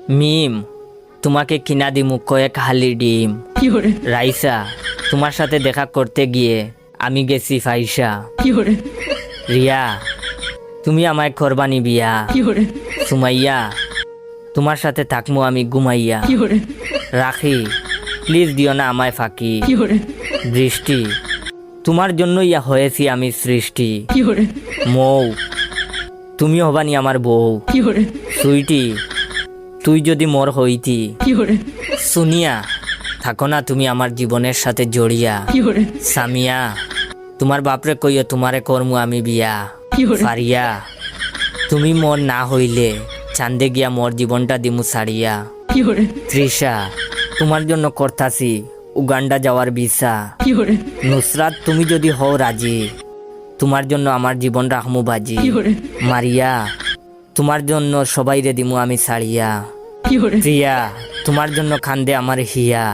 মিম, তোমাকে কিনা দিমু কয়েক হালি ডিম। রাইসা, তোমার সাথে দেখা করতে গিয়ে আমি গেছি ফাইসা। রিয়া, তুমি আমায় করবানি বিয়া। সুমাইয়া, তোমার সাথে থাকমু আমি ঘুমাইয়া। রাখি, প্লিজ দিও না আমায় ফাঁকি। বৃষ্টি, তোমার জন্য ইয়া হয়েছি আমি সৃষ্টি। মৌ, তুমি হবানি আমার বউ। সুইটি, তুই যদি মোর হইতি। সুনিয়া, থাকো না তুমি আমার জীবনের সাথে জড়িয়া। সামিয়া, তোমার বাপরে কইও তোমারে করমু আমি বিয়া। ফারিয়া, তুমি মোর না হইলে চান্দে গিয়া মোর জীবনটা দিমু সারিয়া। তৃষা, তোমার জন্য করতাছি উগান্ডা যাওয়ার ভিসা। নুসরাত, তুমি যদি হও রাজি, তোমার জন্য আমার জীবন রাখমু বাজি। মারিয়া, তোমার জন্য সবাই রে দিমু আমি সারিয়া। প্রিয়া, তোমার জন্য খান্দে আমার হিয়া।